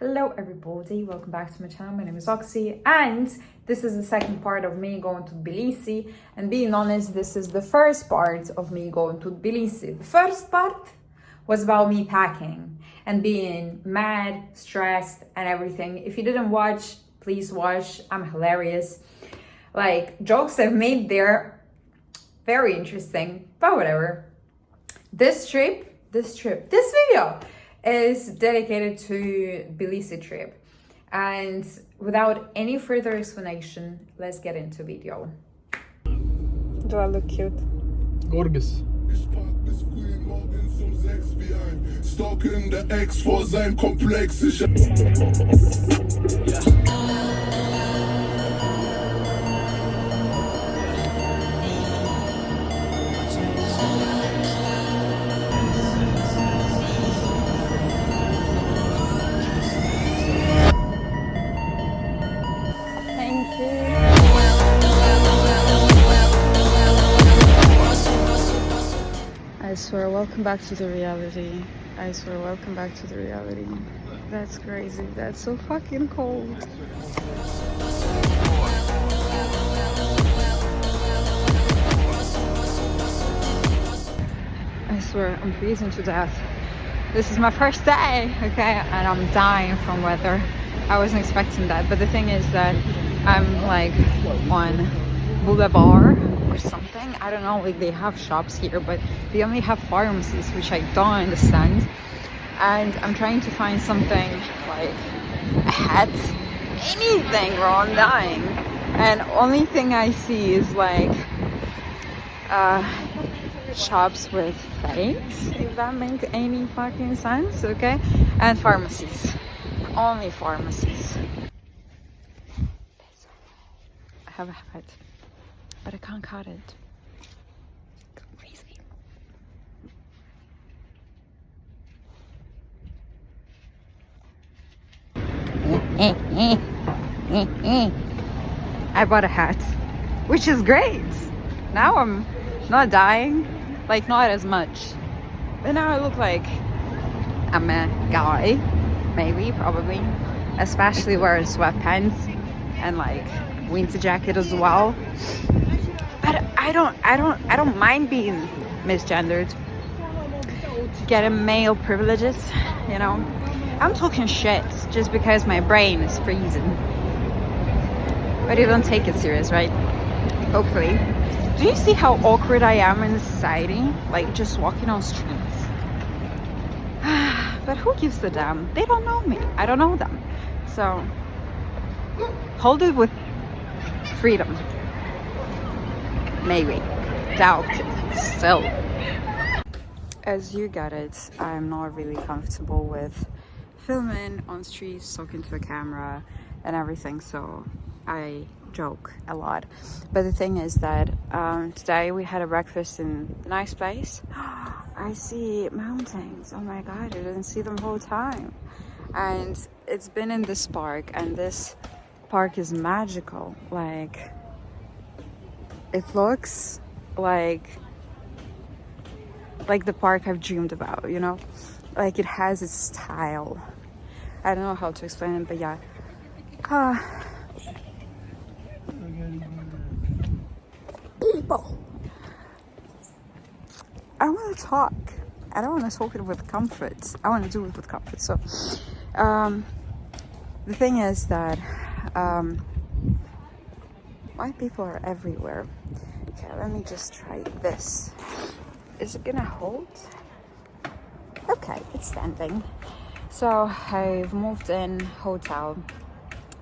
Hello everybody, welcome back to my channel. My name is Oxy and this is the second part of me going to Tbilisi, and being honest, this is the first part of me going to Tbilisi. The first part was about me packing and being mad, stressed and everything. If you didn't watch, please watch. I'm hilarious. Like, jokes I've made there, very interesting, but whatever. This video is dedicated to Tbilisi trip, and without any further explanation, let's get into video. Do I look cute? Gorgeous. Stalken der Ex vor seinem Komplex. I swear, welcome back to the reality. I swear, welcome back to the reality. That's crazy. That's so fucking cold. I swear, I'm freezing to death. This is my first day, okay? And I'm dying from weather. I wasn't expecting that. But the thing is that I'm like on Boulevard or something. I don't know, like they have shops here, but they only have pharmacies, which I don't understand. And I'm trying to find something like a hat, anything, bro. I'm dying. And only thing I see is like shops with fakes, if that makes any fucking sense, okay? And pharmacies. Only pharmacies. I have a hat, but I can't cut it. Crazy. I bought a hat, which is great. Now I'm not dying, like not as much. But now I look like I'm a guy, maybe, probably, especially wearing sweatpants and like winter jacket as well. But I don't mind being misgendered, getting male privileges, you know. I'm talking shit just because my brain is freezing. But you don't take it serious, right? Hopefully. Do you see how awkward I am in society? Like just walking on streets. But who gives a damn? They don't know me. I don't know them. So hold it with freedom. Maybe. Doubt it. Still. As you get it, I'm not really comfortable with filming on streets, talking to the camera and everything, so I joke a lot. But the thing is that today we had a breakfast in a nice place. I see mountains. Oh my god, I didn't see them the whole time. And it's been in this park, and this park is magical. Like, it looks like the park I've dreamed about, you know? Like, it has its style. I don't know how to explain it, but yeah. People. I want to talk. I don't want to talk it with comfort. I want to do it with comfort. So, the thing is that white people are everywhere. Okay, let me just try this. Is it gonna hold? Okay, it's standing. So I've moved in hotel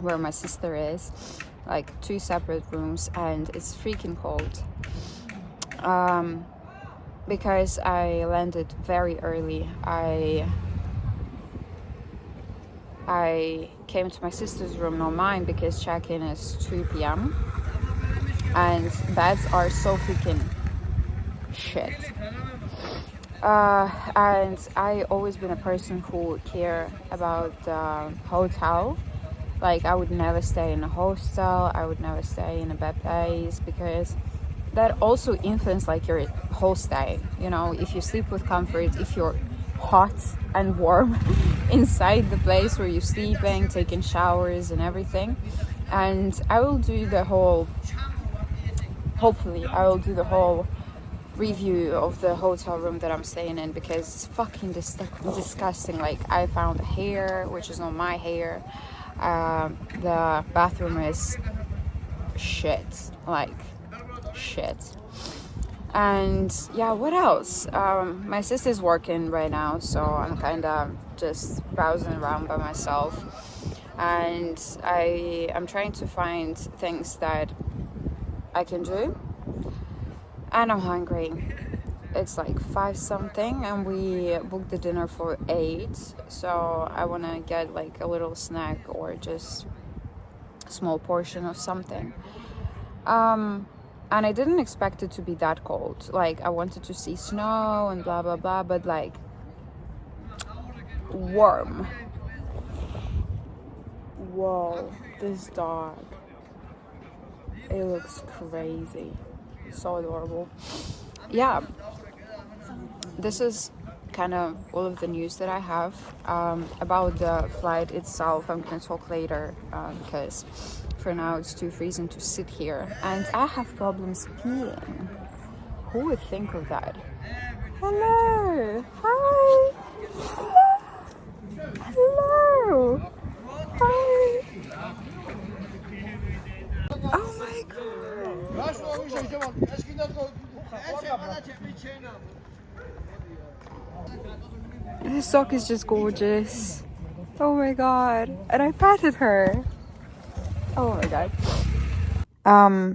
where my sister is, like 2 separate rooms, and it's freaking cold. Because I landed very early. I came to my sister's room, not mine, because check-in is 2 p.m. and beds are so freaking shit. And I always been a person who care about the hotel. Like, I would never stay in a hostel, I would never stay in a bad place, because that also influences like your whole stay. You know, if you sleep with comfort, if you're hot and warm inside the place where you're sleeping, taking showers and everything. And I will do the whole, hopefully I will do the whole review of the hotel room that I'm staying in, because it's fucking disgusting. Like, I found hair, which is not my hair. The bathroom is shit, like shit. And yeah, what else? My sister's working right now, so I'm kind of just browsing around by myself, and I'm trying to find things that I can do. And I'm hungry. It's like 5 something, and we booked the dinner for 8, so I want to get like a little snack or just a small portion of something. And I didn't expect it to be that cold. Like, I wanted to see snow and blah blah blah, but like warm. Whoa, this dog, it looks crazy, so adorable. Yeah, this is kind of all of the news that I have. About the flight itself, I'm gonna talk later, because for now it's too freezing to sit here, and I have problems peeing. Who would think of that? Hello, hi, hello, hi. Oh my god. This sock is just gorgeous. Oh my god. And I patted her. Oh my god.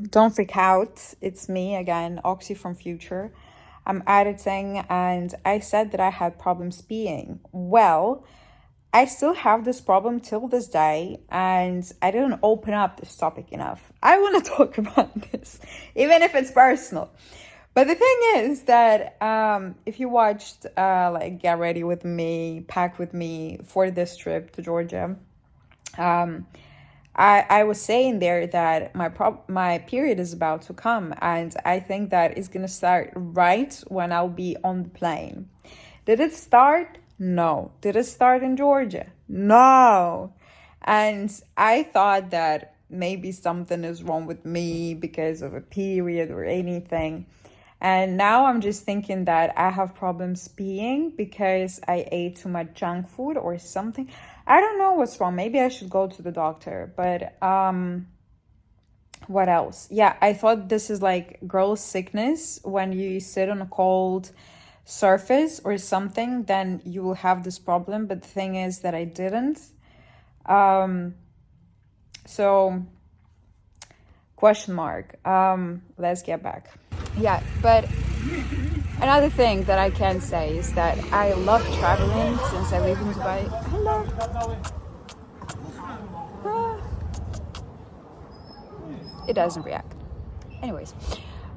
Don't freak out. It's me again, Oxy from Future. I'm editing, and I said that I had problems peeing. Well, I still have this problem till this day, and I didn't open up this topic enough. I want to talk about this, even if it's personal. But the thing is that if you watched like Get Ready With Me, Pack With Me for this trip to Georgia, I was saying there that my period is about to come, and I think that it's gonna start right when I'll be on the plane. Did it start? No. Did it start in Georgia? No. And I thought that maybe something is wrong with me because of a period or anything. And now I'm just thinking that I have problems peeing because I ate too much junk food or something. I don't know what's wrong. Maybe I should go to the doctor. But what else? Yeah, I thought this is like girl sickness. When you sit on a cold surface or something, then you will have this problem. But the thing is that I didn't. So question mark. Let's get back. Yeah, but another thing that I can say is that I love traveling since I live in Dubai. Hello. It doesn't react. Anyways,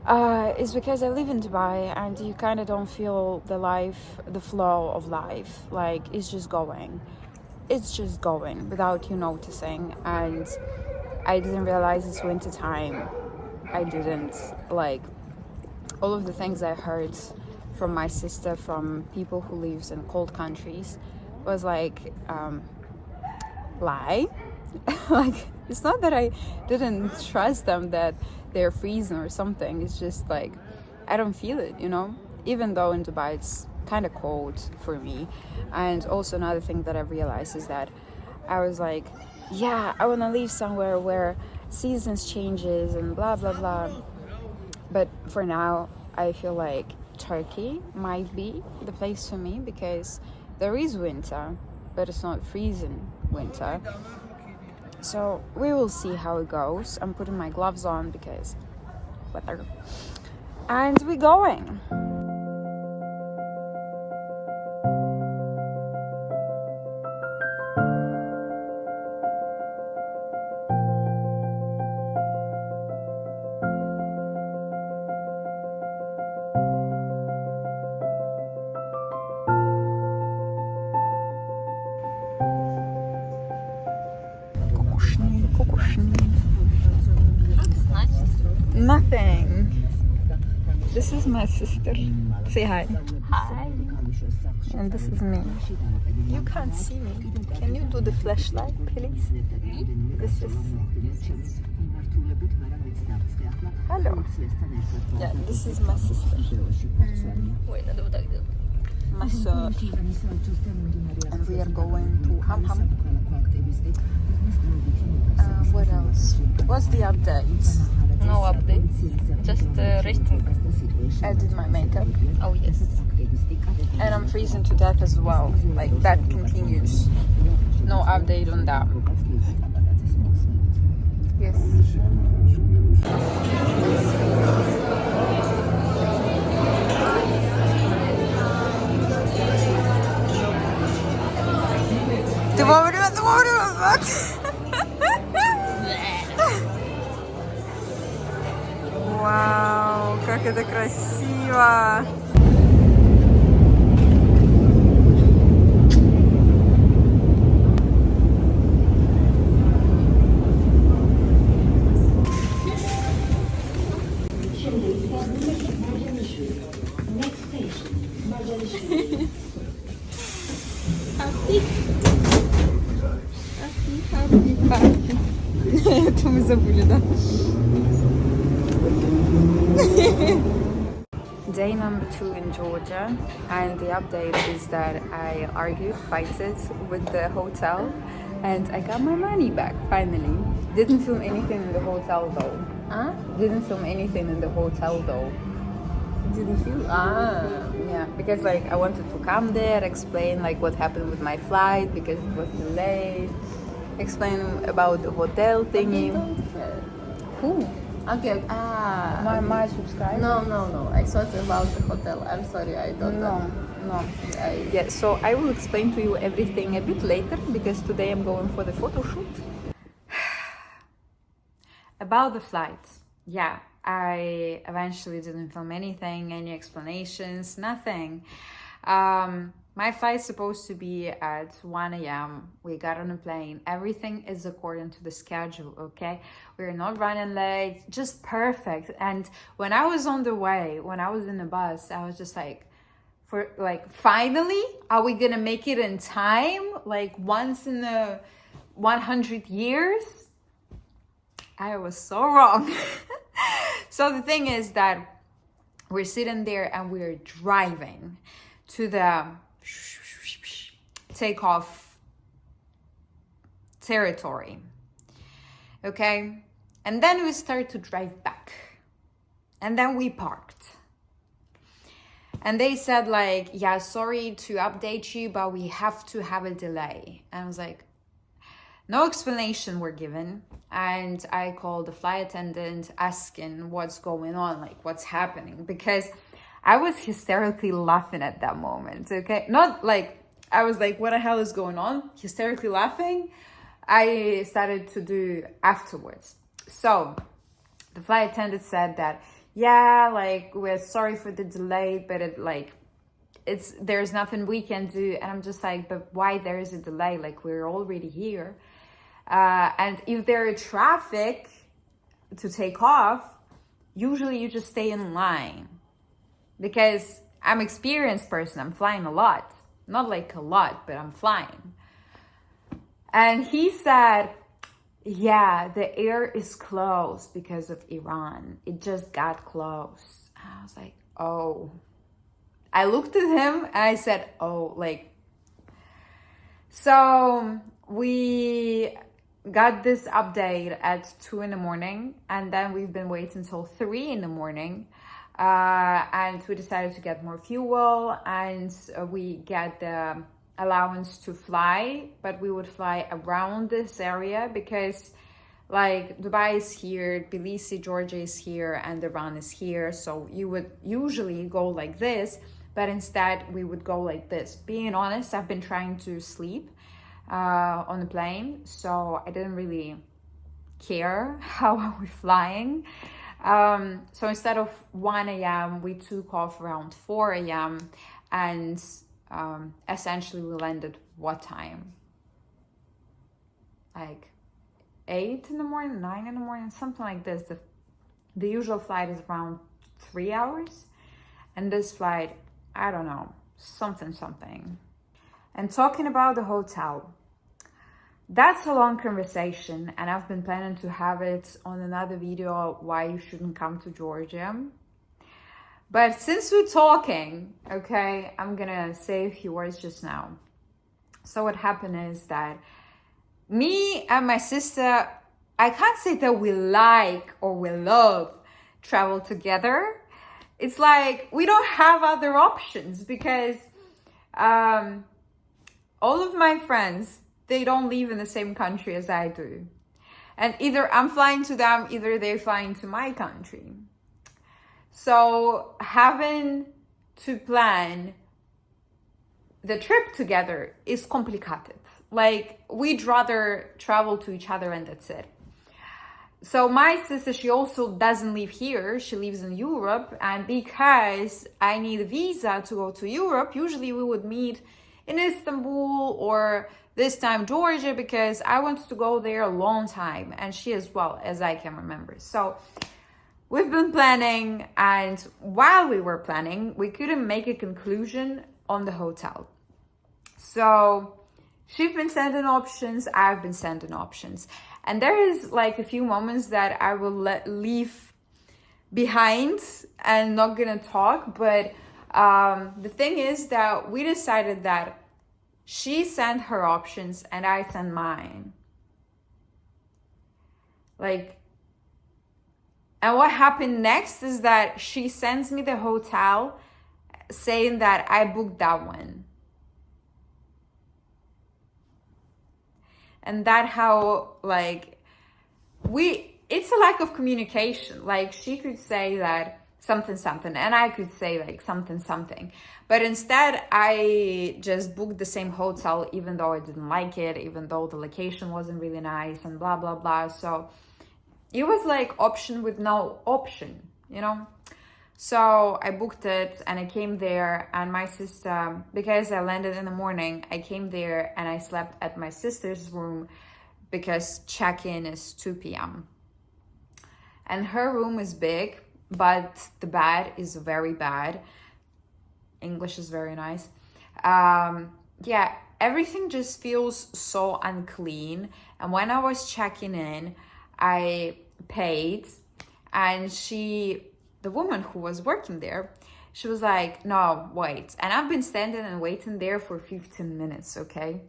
it's because I live in Dubai, and you kind of don't feel the flow of life. Like, it's just going without you noticing. And I didn't realize it's winter time. I didn't. Like, all of the things I heard from my sister, from people who lives in cold countries, was like lie. Like, it's not that I didn't trust them that they're freezing or something. It's just like I don't feel it, you know, even though in Dubai it's kind of cold for me. And also another thing that I realized is that I was like, yeah, I want to live somewhere where seasons changes and blah blah blah. But for now, I feel like Turkey might be the place for me, because there is winter, but it's not freezing winter. So we will see how it goes. I'm putting my gloves on because weather. And we're going. Nothing. This is my sister. Say hi. Hi. And this is me. You can't see me. Can you do the flashlight, please? This is... Hello. Yeah, this is my sister. My sir. And we are going to Ham Ham. What else? What's the update? No updates, just resting. I did my makeup. Oh yes. And I'm freezing to death as well. Like, that continues. No update on that. Yes. Ты вовремя, бак. Вау, как это красиво! Это мы забыли, да? Day number 2 in Georgia, and the update is that I fighted with the hotel, and I got my money back finally. Didn't film anything in the hotel though. Huh? Didn't film anything in the hotel though. Didn't feel? Yeah, because like I wanted to come there, explain like what happened with my flight because it was delayed, explain about the hotel thingy. They don't care. Who? Okay. My subscriber? No. I thought about the hotel. I'm sorry, I don't know. No. Yeah, so I will explain to you everything a bit later because today I'm going for the photo shoot. About the flight. Yeah, I eventually didn't film anything, any explanations, nothing. My flight's supposed to be at 1 a.m. We got on a plane. Everything is according to the schedule, okay? We're not running late, just perfect. And when I was on the way, when I was in the bus, I was just like, finally, are we gonna make it in time? Like once in a 100 years? I was so wrong. So the thing is that we're sitting there and we're driving to the takeoff territory, okay? And then we start to drive back, and then we parked, and they said like, yeah, sorry to update you, but we have to have a delay. And I was like, no explanation were given. And I called the flight attendant asking what's going on, like what's happening, because I was hysterically laughing at that moment, okay? Not like, I was like, what the hell is going on? Hysterically laughing. I started to do afterwards. So the flight attendant said that, yeah, like, we're sorry for the delay, but there's nothing we can do. And I'm just like, but why there is a delay? Like, we're already here. And if there is traffic to take off, usually you just stay in line. Because I'm an experienced person, I'm flying a lot. Not like a lot, but I'm flying. And he said, yeah, the air is closed because of Iran. It just got closed. And I was like, oh. I looked at him and I said, oh, like. So we got this update at 2 in the morning, and then we've been waiting until 3 in the morning. And we decided to get more fuel, and we get the allowance to fly, but we would fly around this area because like Dubai is here, Tbilisi, Georgia is here, and Iran is here. So you would usually go like this, but instead we would go like this. Being honest, I've been trying to sleep on the plane, so I didn't really care how are we flying. So instead of 1 a.m., we took off around 4 a.m. and essentially we landed what time? Like 8 in the morning, 9 in the morning, something like this. The usual flight is around 3 hours. And this flight, I don't know, something. And talking about the hotel, that's a long conversation, and I've been planning to have it on another video why you shouldn't come to Georgia. But since we're talking, okay, I'm gonna say a few words just now. So what happened is that me and my sister, I can't say that we like or we love travel together. It's like we don't have other options because all of my friends, they don't live in the same country as I do. And either I'm flying to them, either they're flying to my country. So having to plan the trip together is complicated. Like, we'd rather travel to each other and that's it. So my sister, she also doesn't live here. She lives in Europe. And because I need a visa to go to Europe, usually we would meet in Istanbul or this time Georgia, because I wanted to go there a long time, and she as well, as I can remember. So we've been planning, and while we were planning, we couldn't make a conclusion on the hotel. So she's been sending options, I've been sending options. And there is like a few moments that I will leave behind and not gonna talk. But the thing is that we decided that she sent her options and I sent mine. Like, and what happened next is that she sends me the hotel saying that I booked that one. And that how, like, it's a lack of communication. Like, she could say that something, and I could say like something. But instead, I just booked the same hotel, even though I didn't like it, even though the location wasn't really nice and blah, blah, blah. So it was like option with no option, you know? So I booked it and I came there, and my sister, because I landed in the morning, I came there and I slept at my sister's room because check-in is 2 p.m. And her room is big, but the bed is very bad. English is very nice. Yeah, everything just feels so unclean. And when I was checking in, I paid, and the woman who was working there, she was like, no, wait. And I've been standing and waiting there for 15 minutes, okay?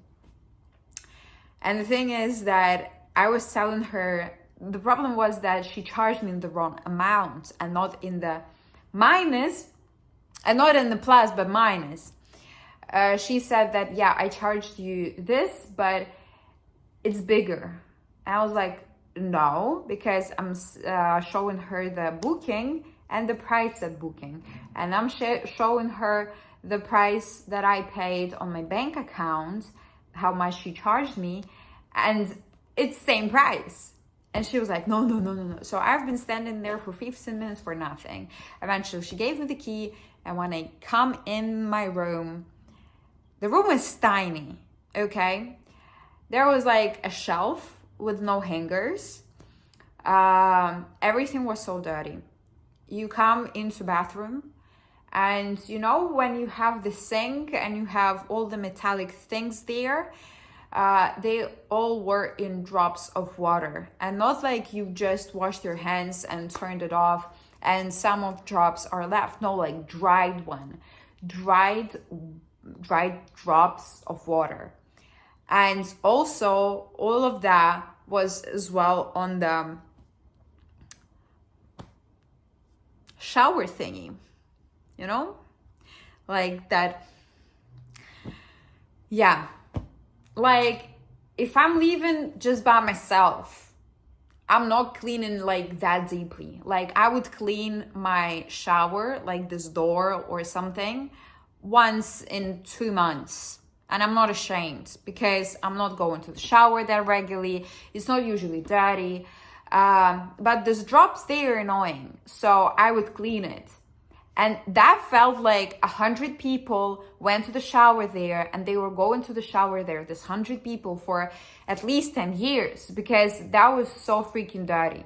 And the thing is that I was telling her, the problem was that she charged me the wrong amount and not in the minus, and not in the plus, but minus. She said that, yeah, I charged you this, but it's bigger. And I was like, no, because I'm showing her the booking and the price at booking. And I'm showing her the price that I paid on my bank account, how much she charged me, and it's same price. And she was like, no. So I've been standing there for 15 minutes for nothing. Eventually, she gave me the key, and when I come in my room, the room is tiny, okay? There was like a shelf with no hangers. Everything was so dirty. You come into bathroom, and you know when you have the sink and you have all the metallic things there, they all were in drops of water, and not like you just washed your hands and turned it off and some of drops are left. No, like dried drops of water. And also all of that was as well on the shower thingy, you know, like that. Yeah, like if I'm leaving just by myself, I'm not cleaning like that deeply. Like I would clean my shower, like this door or something, once in 2 months. And I'm not ashamed because I'm not going to the shower that regularly. It's not usually dirty. But this drops, they are annoying. So I would clean it. And that felt like 100 people went to the shower there, and they were going to the shower there, this 100 people, for at least 10 years, because that was so freaking dirty.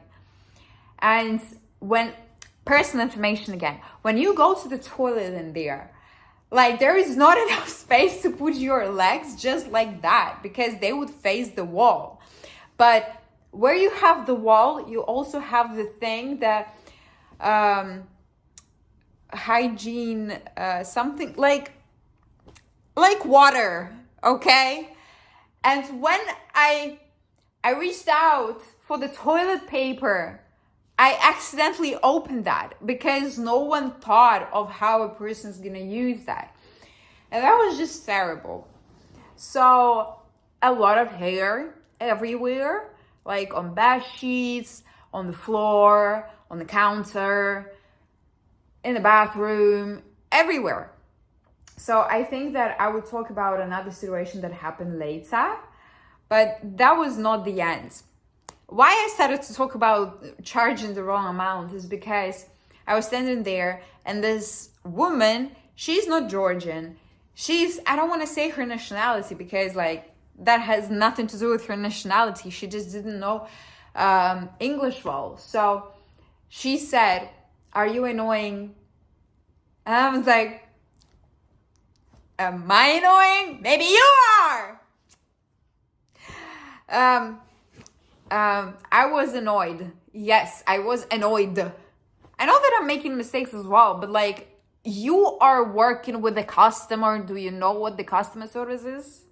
And when personal information again. When you go to the toilet in there, like there is not enough space to put your legs just like that because they would face the wall. But where you have the wall, you also have the thing that hygiene, something like water, okay? And when I reached out for the toilet paper, I accidentally opened that because no one thought of how a person's gonna use that. And that was just terrible. So a lot of hair everywhere, like on bed sheets, on the floor, on the counter, in the bathroom, everywhere. So I think that I would talk about another situation that happened later, but that was not the end. Why I started to talk about charging the wrong amount is because I was standing there and this woman, she's not Georgian. I don't want to say her nationality because like that has nothing to do with her nationality. She just didn't know English well. So she said, "Are you annoying?" And I was like, "Am I annoying? Maybe you are." I was annoyed. Yes, I was annoyed. I know that I'm making mistakes as well, but like, you are working with a customer. Do you know what the customer service is?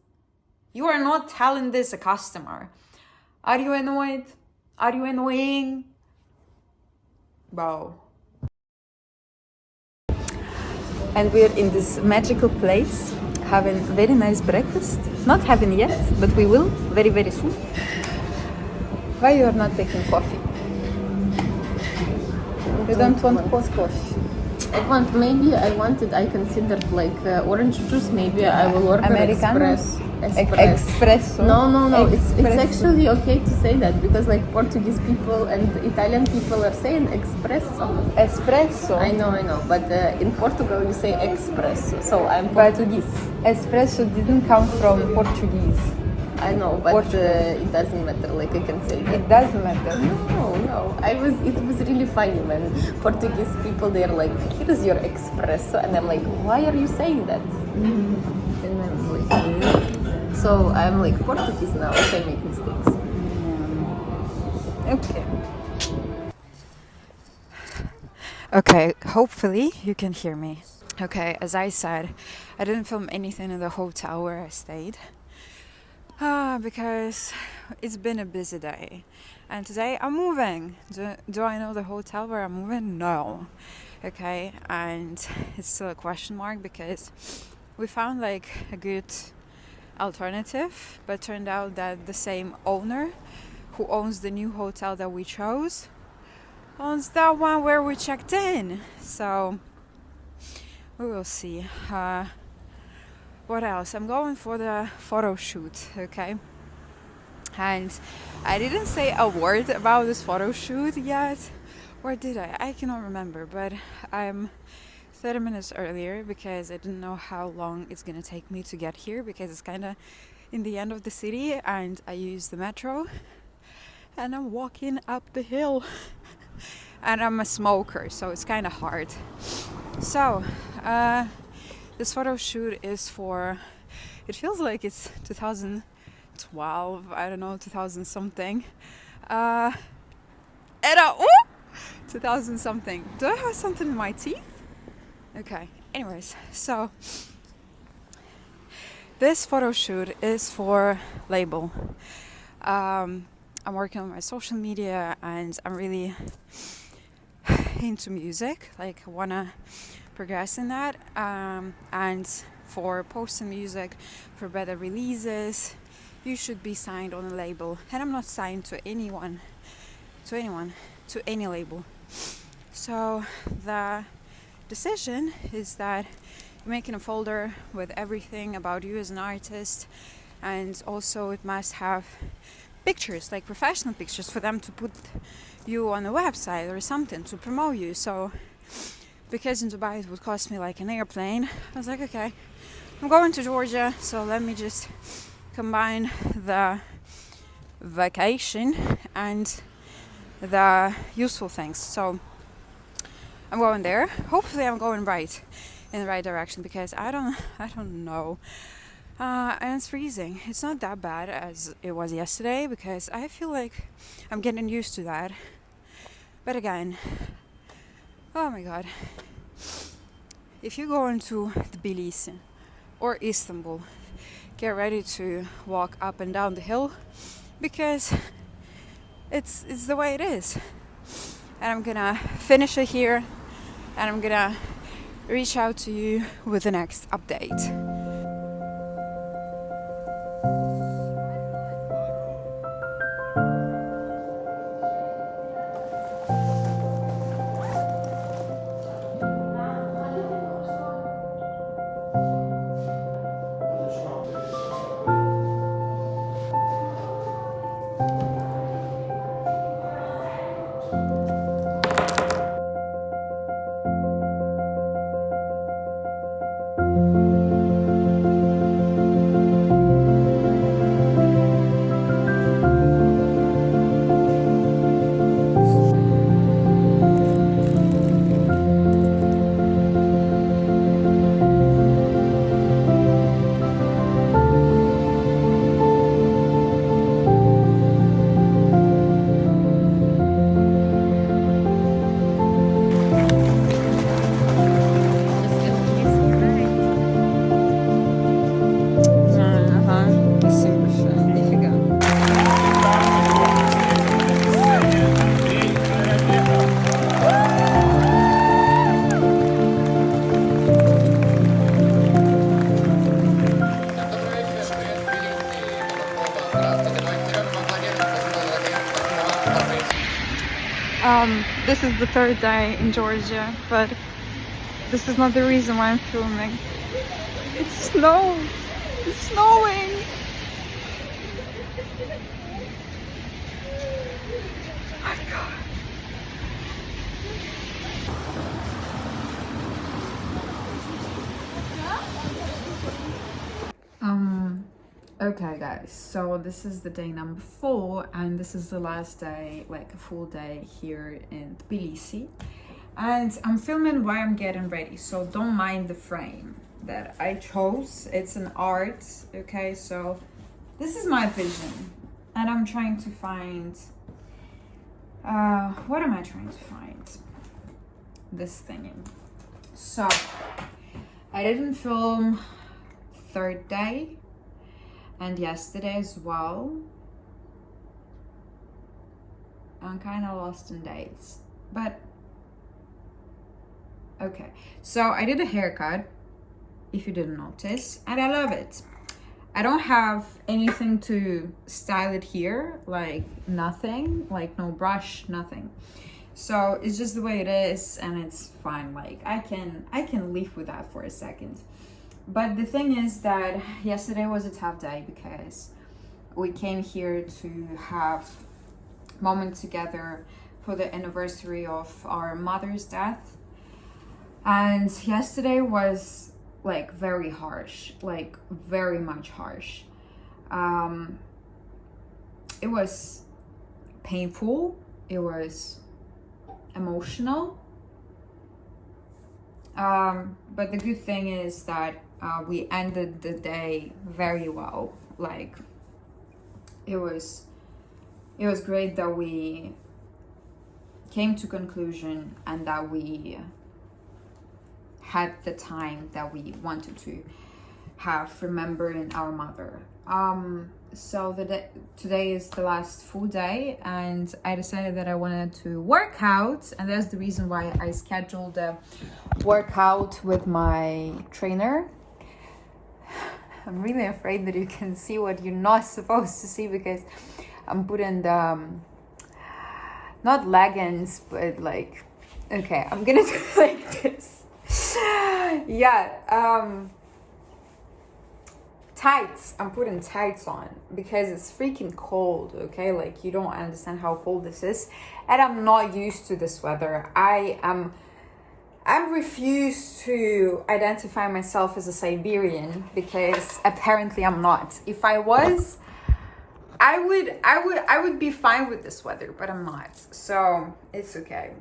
You are not telling this a customer. Are you annoyed? Are you annoying? Bro. And we're in this magical place, having very nice breakfast. Not having yet, but we will very, very soon. Why you are not taking coffee? You don't want coffee? I considered like orange juice. Maybe I will order Americano? Espresso. No. It's actually okay to say that because like Portuguese people and Italian people are saying espresso. Espresso. I know. But in Portugal you say espresso. So I'm Portuguese. Espresso didn't come from Portuguese. I know, but it doesn't matter. Like I can say that. It doesn't matter. No. It was really funny when Portuguese people they're like, "Here is your espresso," and I'm like, "Why are you saying that?" Mm-hmm. And I'm like, so I'm like Portuguese now. If I make mistakes. Okay, hopefully you can hear me. Okay, as I said, I didn't film anything in the hotel where I stayed. Because it's been a busy day. And today I'm moving. Do I know the hotel where I'm moving? No. Okay, and it's still a question mark because we found like a good alternative, but turned out that the same owner who owns the new hotel that we chose owns that one where we checked in. So we will see. What else? I'm going for the photo shoot, okay? And I didn't say a word about this photo shoot yet. Or did I? I cannot remember, but I'm 30 minutes earlier because I didn't know how long it's gonna take me to get here because it's kind of in the end of the city and I use the metro and I'm walking up the hill and I'm a smoker, so it's kind of hard. So, this photo shoot is for, it feels like it's 2012, I don't know, 2000 something. 2000 something. Do I have something in my teeth? Okay, anyways, so this photo shoot is for label. I'm working on my social media and I'm really into music, like wanna progress in that, and for posting music, for better releases, you should be signed on a label. And I'm not signed to any label. So the decision is that you're making a folder with everything about you as an artist, and also it must have pictures, like professional pictures, for them to put you on a website or something to promote you. So because in Dubai it would cost me like an airplane, I was like, okay, I'm going to Georgia, so let me just combine the vacation and the useful things. So I'm going there. Hopefully I'm going right in the right direction, because I don't know. And it's freezing. It's not that bad as it was yesterday, because I feel like I'm getting used to that. But again, oh my god. If you go into Tbilisi or Istanbul, get ready to walk up and down the hill, because it's the way it is. And I'm gonna finish it here, and I'm gonna reach out to you with the next update. This is the third day in Georgia, but this is not the reason why I'm filming. It's snow. It's snowing. Oh my god. Okay guys, so this is the day number 4, and this is the last day, like a full day here in Tbilisi, and I'm filming while I'm getting ready, so don't mind the frame that I chose. It's an art, okay? So this is my vision, and I'm trying to find what am I trying to find? This thing. So I didn't film third day and yesterday as well. I'm kind of lost in dates, but okay. So I did a haircut, if you didn't notice, and I love it. I don't have anything to style it here, like nothing, like no brush, nothing. So it's just the way it is, and it's fine. Like I can live with that for a second. But the thing is that yesterday was a tough day, because we came here to have a moment together for the anniversary of our mother's death. And yesterday was like very harsh, like very much harsh. It was painful, it was emotional. But the good thing is that we ended the day very well. Like it was great that we came to conclusion and that we had the time that we wanted to have remembering our mother. So today is the last full day, and I decided that I wanted to work out, and that's the reason why I scheduled a workout with my trainer. I'm really afraid that you can see what you're not supposed to see, because I'm putting the not leggings, but like, okay, I'm gonna do it like this. Yeah, tights. I'm putting tights on because it's freaking cold, okay? Like, you don't understand how cold this is, and I'm not used to this weather. I'm refused to identify myself as a Siberian, because apparently I'm not. If I was, I would be fine with this weather, but I'm not. So it's okay.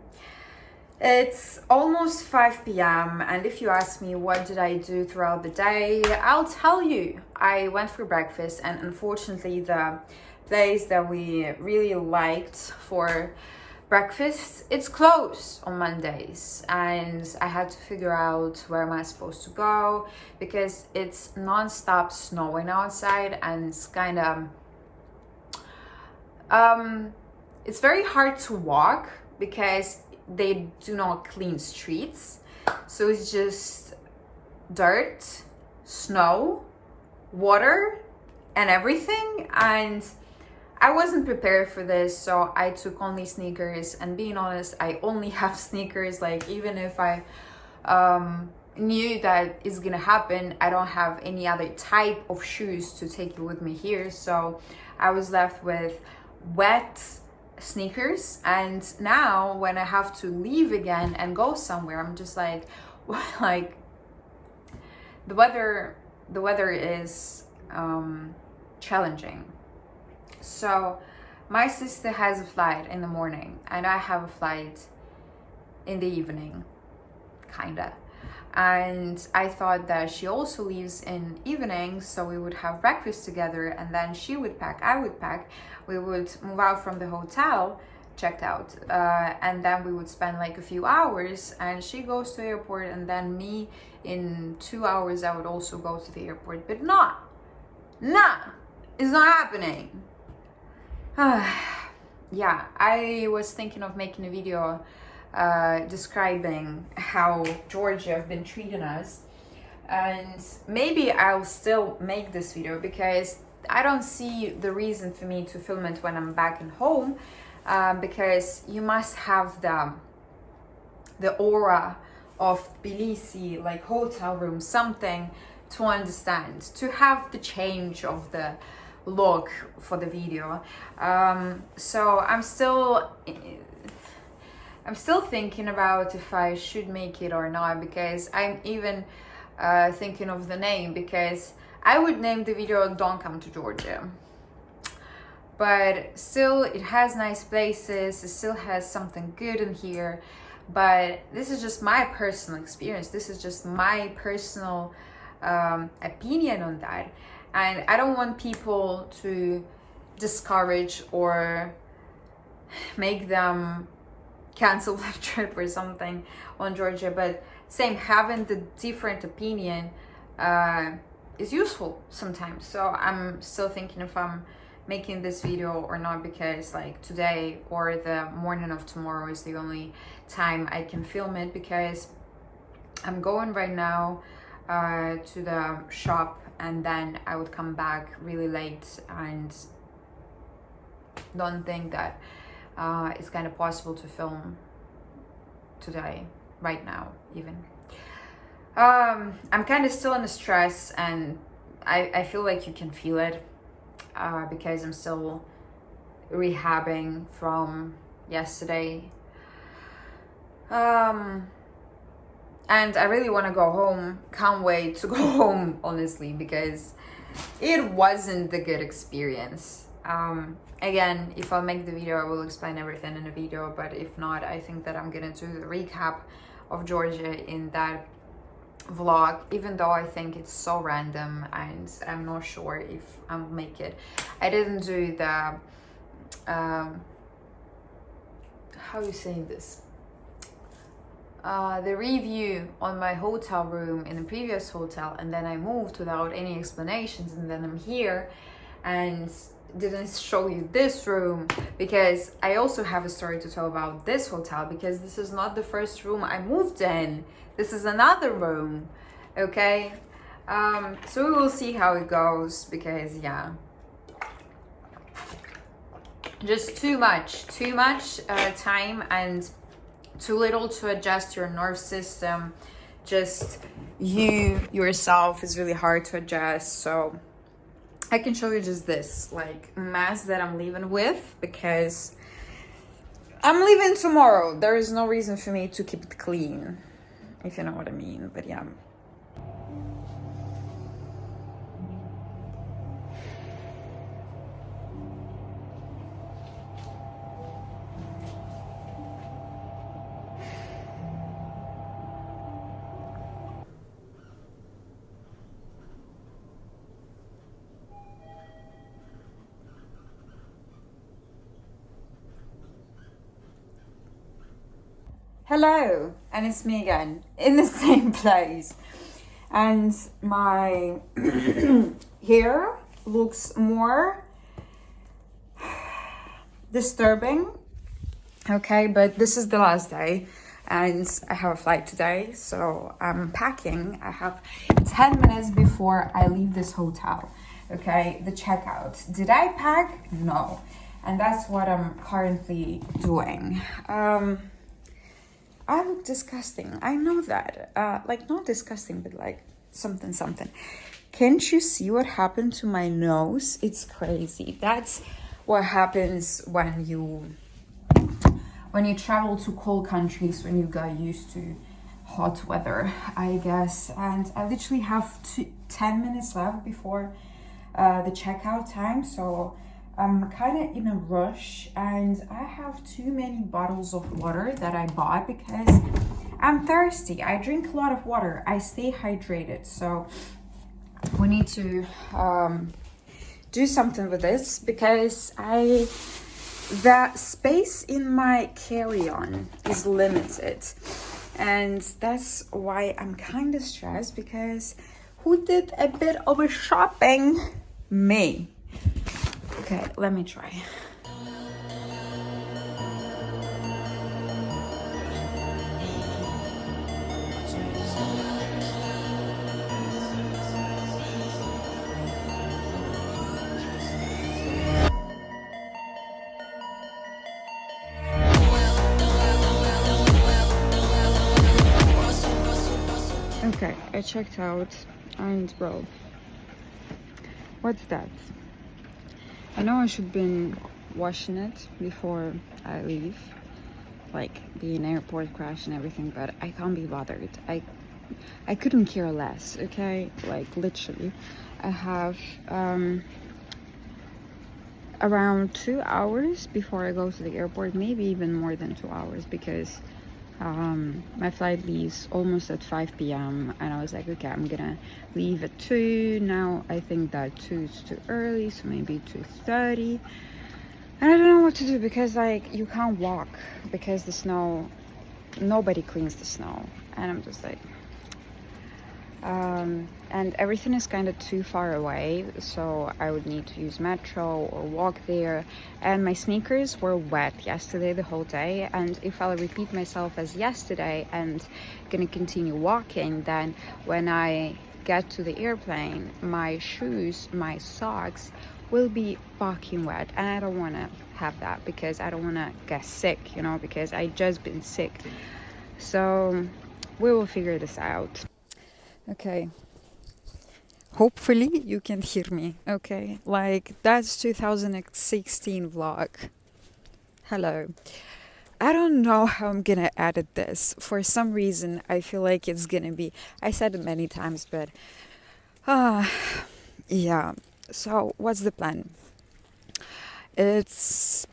It's almost 5 p.m. and if you ask me what did I do throughout the day, I'll tell you. I went for breakfast, and unfortunately the place that we really liked for breakfast, it's closed on Mondays, and I had to figure out where am I supposed to go because it's non-stop snowing outside, and it's kind of it's very hard to walk because they do not clean streets, so it's just dirt, snow, water and everything, and I wasn't prepared for this, so I took only sneakers, and being honest, I only have sneakers. Like, even if I knew that it's gonna happen, I don't have any other type of shoes to take with me here, so I was left with wet sneakers. And now when I have to leave again and go somewhere, I'm just like like the weather is challenging. So my sister has a flight in the morning and I have a flight in the evening, kinda. And I thought that she also leaves in evening, so we would have breakfast together, and then she would pack, I would pack, we would move out from the hotel, checked out, and then we would spend like a few hours, and she goes to the airport, and then me in 2 hours I would also go to the airport. But nah, it's not happening. Yeah, I was thinking of making a video describing how Georgia have been treating us, and maybe I'll still make this video because I don't see the reason for me to film it when I'm back in home, because you must have the aura of Tbilisi, like hotel room, something to understand, to have the change of the look for the video. So I'm still thinking about if I should make it or not, because I'm even thinking of the name, because I would name the video "Don't Come to Georgia." But still, it has nice places, it still has something good in here, but this is just my personal experience, this is just my personal opinion on that, and I don't want people to discourage or make them cancel the trip or something on Georgia. But same, having the different opinion is useful sometimes. So I'm still thinking if I'm making this video or not, because like today or the morning of tomorrow is the only time I can film it, because I'm going right now to the shop, and then I would come back really late, and don't think that it's kind of possible to film today, right now even. I'm kind of still in the stress, and I feel like you can feel it because I'm still rehabbing from yesterday. And I really want to go home. Can't wait to go home, honestly, because it wasn't the good experience. Again, if I'll make the video, I will explain everything in the video, but if not, I think that I'm gonna do the recap of Georgia in that vlog, even though I think it's so random and I'm not sure if I'll make it. I didn't do the how you saying this, the review on my hotel room in the previous hotel, and then I moved without any explanations, and then I'm here and didn't show you this room, because I also have a story to tell about this hotel, because this is not the first room I moved in, this is another room. Okay, so we will see how it goes, because yeah, just too much time and too little to adjust your nerve system. Just you yourself is really hard to adjust. So I can show you just this like mess that I'm leaving with, because I'm leaving tomorrow. There is no reason for me to keep it clean, if you know what I mean. But yeah. Hello, and it's me again in the same place. And my hair looks more disturbing. Okay, but this is the last day and I have a flight today, so I'm packing. I have 10 minutes before I leave this hotel. Okay, the checkout. Did I pack? No. And that's what I'm currently doing. I look disgusting. I know that. Like, not disgusting, but like something. Can't you see what happened to my nose? It's crazy. That's what happens when you travel to cold countries, when you get used to hot weather, I guess. And I literally have 10 minutes left before the checkout time, so I'm kind of in a rush, and I have too many bottles of water that I bought because I'm thirsty. I drink a lot of water. I stay hydrated, so we need to do something with this because the space in my carry-on is limited, and that's why I'm kind of stressed, because who did a bit of a shopping? Me. Okay, let me try. Okay, I checked out, and bro, what's that? I know I should been washing it before I leave, like be an airport crash and everything, but I can't be bothered. I couldn't care less, okay? Like, literally. I have around 2 hours before I go to the airport, maybe even more than 2 hours, because my flight leaves almost at 5 p.m. and I was like, okay, I'm gonna leave at 2. Now I think that 2 is too early, so maybe 2:30. And I don't know what to do, because like you can't walk because the snow, nobody cleans the snow, and I'm just like, and everything is kind of too far away, so I would need to use metro or walk there. And my sneakers were wet yesterday the whole day, and if I'll repeat myself as yesterday and gonna continue walking, then when I get to the airplane, my shoes, my socks will be fucking wet, and I don't want to have that, because I don't want to get sick, because I just been sick. So we will figure this out. Okay, hopefully you can hear me. Okay, like, that's 2016 vlog. Hello. I don't know how I'm gonna edit this. For some reason I feel like it's gonna be, I said it many times, but yeah. So what's the plan? It's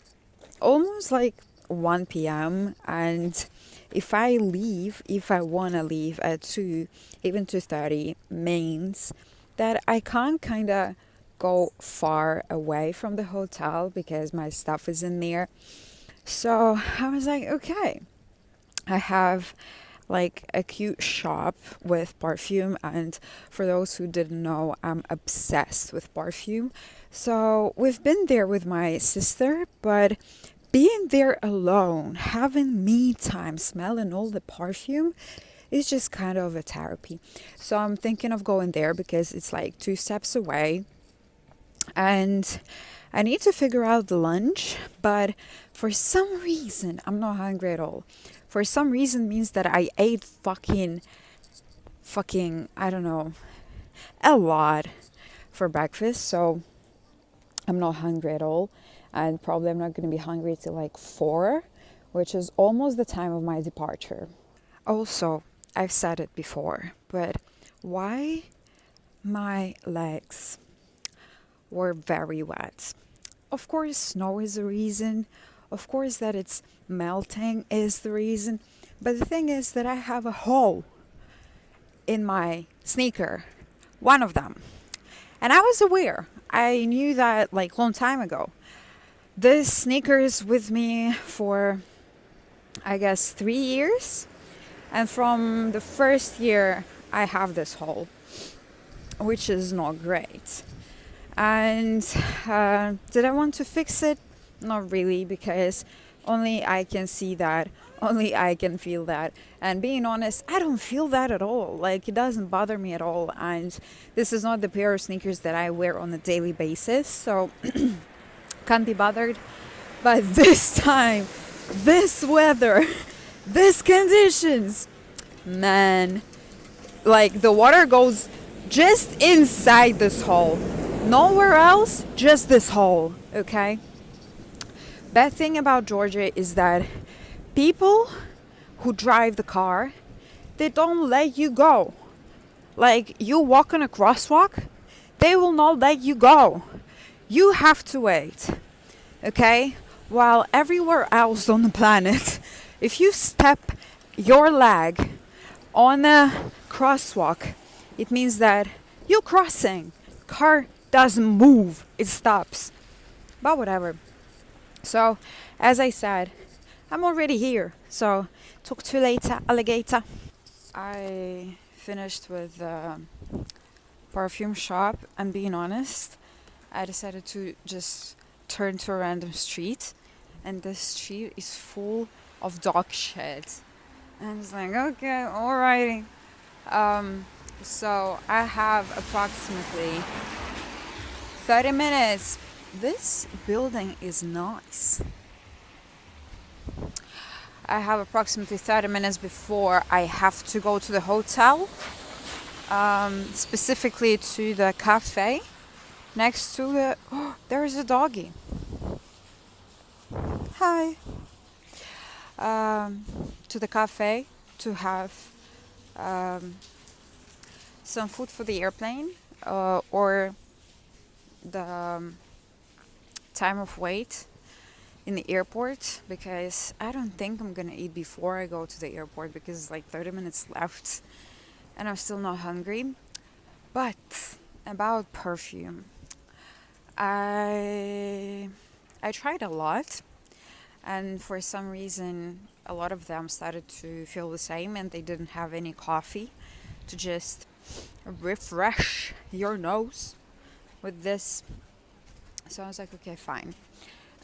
almost like 1 p.m. and if I want to leave at 2, even 2:30, means that I can't kind of go far away from the hotel because my stuff is in there. So I was like, okay, I have like a cute shop with perfume, and for those who didn't know, I'm obsessed with perfume. So we've been there with my sister, but being there alone, having me time, smelling all the perfume, is just kind of a therapy. So I'm thinking of going there because it's like 2 steps away, and I need to figure out the lunch, but for some reason I'm not hungry at all. For some reason means that I ate fucking I don't know, a lot for breakfast, so I'm not hungry at all, and probably I'm not going to be hungry till like 4, which is almost the time of my departure. Also, I've said it before, but why my legs were very wet? Of course, snow is the reason. Of course, that it's melting is the reason. But the thing is that I have a hole in my sneaker, one of them. And I was aware. I knew that like long time ago. This sneaker is with me for I guess 3 years. And from the first year, I have this hole, which is not great. And did I want to fix it? Not really, because only I can see that, only I can feel that. And being honest, I don't feel that at all. Like, it doesn't bother me at all. And this is not the pair of sneakers that I wear on a daily basis, so can't be bothered. But this time, this weather, these conditions, man, like the water goes just inside this hole, nowhere else, just this hole. Okay, bad thing about Georgia is that people who drive the car, they don't let you go. Like, you walk on a crosswalk, they will not let you go. You have to wait. Okay, while everywhere else on the planet, if you step your leg on a crosswalk, it means that you're crossing. Car doesn't move, it stops. But whatever. So, as I said, I'm already here. So, talk to you later, alligator. I finished with the perfume shop, and being honest, I decided to just turn to a random street, and this street is full of dog shit. And it's like, okay, alrighty. So I have approximately 30 minutes. This building is nice. I have approximately 30 minutes before I have to go to the hotel, specifically to the cafe next to the... Oh, there is a doggy. Hi. To the cafe to have some food for the airplane, or the time of wait in the airport, because I don't think I'm gonna eat before I go to the airport, because it's like 30 minutes left and I'm still not hungry. But about perfume, I tried a lot, and for some reason a lot of them started to feel the same, and they didn't have any coffee to just refresh your nose with this. So I was like, okay, fine.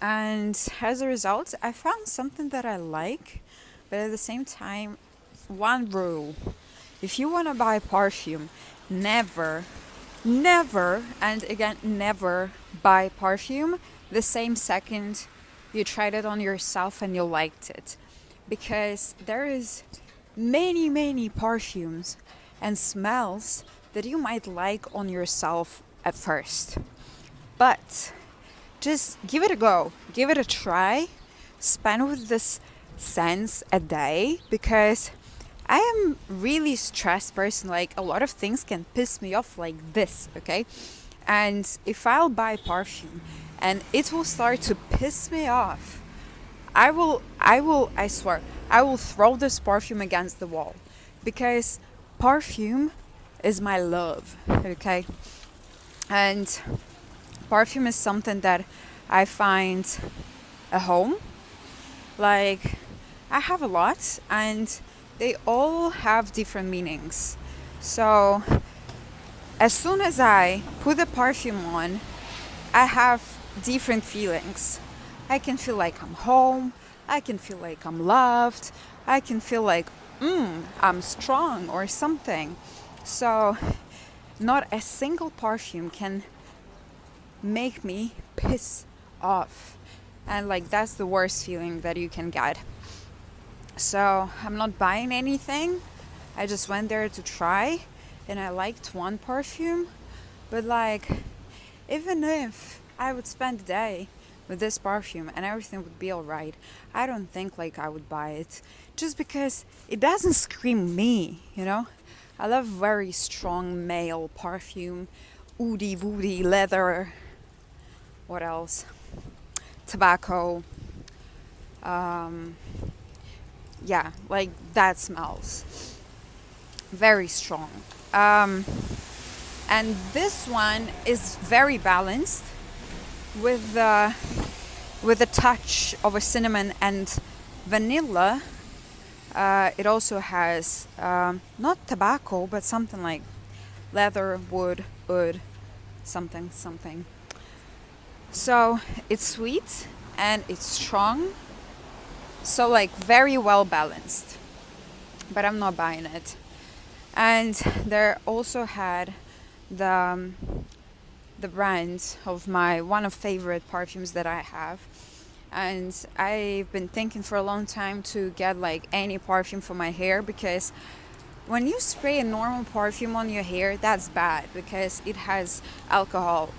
And as a result, I found something that I like, but at the same time, one rule: if you want to buy perfume, never, and again, never buy perfume the same second you tried it on yourself and you liked it. Because there is many perfumes and smells that you might like on yourself at first. But just give it a go, give it a try, spend with this scents a day, because I am really stressed person. Like, a lot of things can piss me off like this, okay? And if I'll buy perfume and it will start to piss me off, I swear, I will throw this perfume against the wall, because perfume is my love, okay? And perfume is something that I find a home. Like, I have a lot, and they all have different meanings. So as soon as I put the perfume on, I have different feelings. I can feel like I'm home, I can feel like I'm loved, I can feel like I'm strong or something. So not a single perfume can make me piss off, and like, that's the worst feeling that you can get. So I'm not buying anything, I just went there to try, and I liked one perfume. But like, even if I would spend the day with this perfume and everything would be alright, I don't think like I would buy it, just because it doesn't scream me, you know? I love very strong male perfume, woody leather, what else? Tobacco. Yeah, like that smells very strong. And this one is very balanced with a touch of a cinnamon and vanilla. It also has not tobacco, but something like leather, wood, oud, something, something. So it's sweet and it's strong. So like very well balanced. But I'm not buying it. And there also had the brand of my one of favorite perfumes that I have. And I've been thinking for a long time to get like any perfume for my hair, because when you spray a normal perfume on your hair, that's bad because it has alcohol.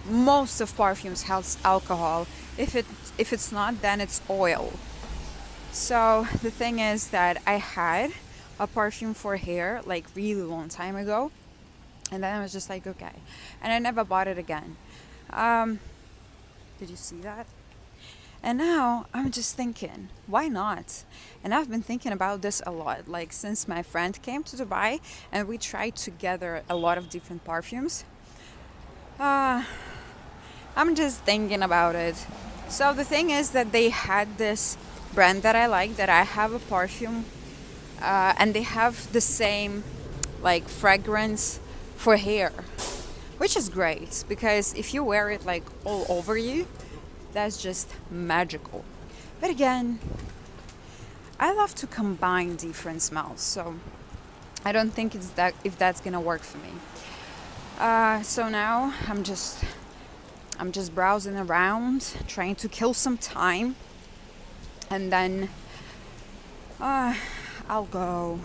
Most of perfumes has alcohol. If it's not, then it's oil. So the thing is that I had a perfume for hair like really long time ago, and then I was just like, okay, and I never bought it again. Did you see that? And now I'm just thinking, why not? And I've been thinking about this a lot, like since my friend came to Dubai and we tried together a lot of different perfumes. I'm just thinking about it. So the thing is that they had this brand that I like, that I have a perfume, and they have the same like fragrance for hair, which is great because if you wear it like all over you, that's just magical. But again, I love to combine different smells, so I don't think it's that if that's gonna work for me. So now I'm just browsing around, trying to kill some time, and then I'll go.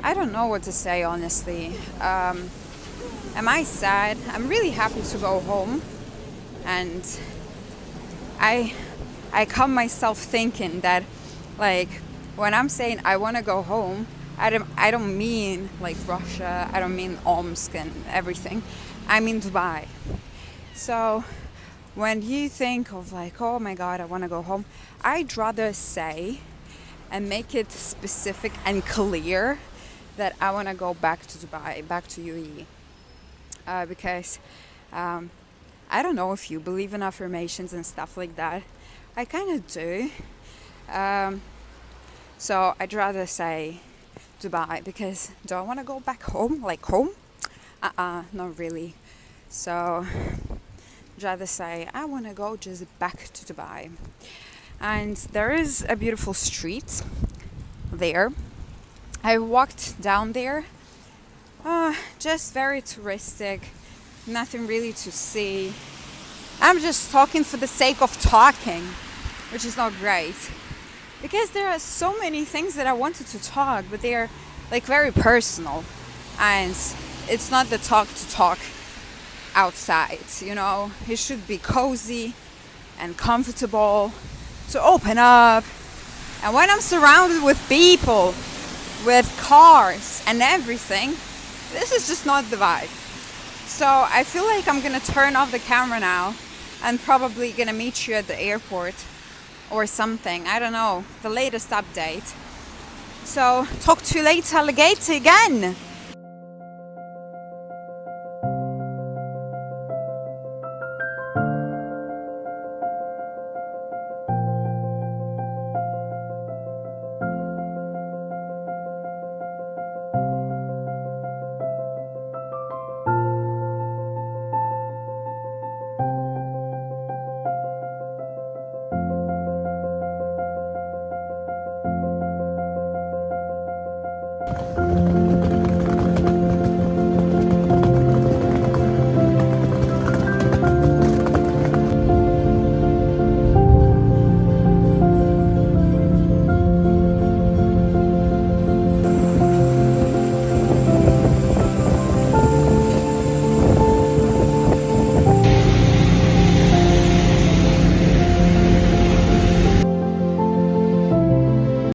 I don't know what to say, honestly. Am I sad? I'm really happy to go home, and I caught myself thinking that, like, when I'm saying I want to go home, I don't mean like Russia. I don't mean Omsk and everything. I mean Dubai. So when you think of like, oh my God, I want to go home, I'd rather say and make it specific and clear that I want to go back to Dubai, back to UAE, because I don't know if you believe in affirmations and stuff like that. I kind of do. So I'd rather say Dubai, because do I want to go back home? Like home? Not really. So I'd rather say I want to go just back to Dubai. And there is a beautiful street there. I walked down there. Just very touristic. Nothing really to see. I'm just talking for the sake of talking, which is not great. Because there are so many things that I wanted to talk, but they are like very personal. And it's not the talk to talk outside, you know. It should be cozy and comfortable to open up. And when I'm surrounded with people, with cars and everything, this is just not the vibe. So I feel like I'm gonna turn off the camera now and probably gonna meet you at the airport or something. I don't know, the latest update. So talk to you later, alligator again.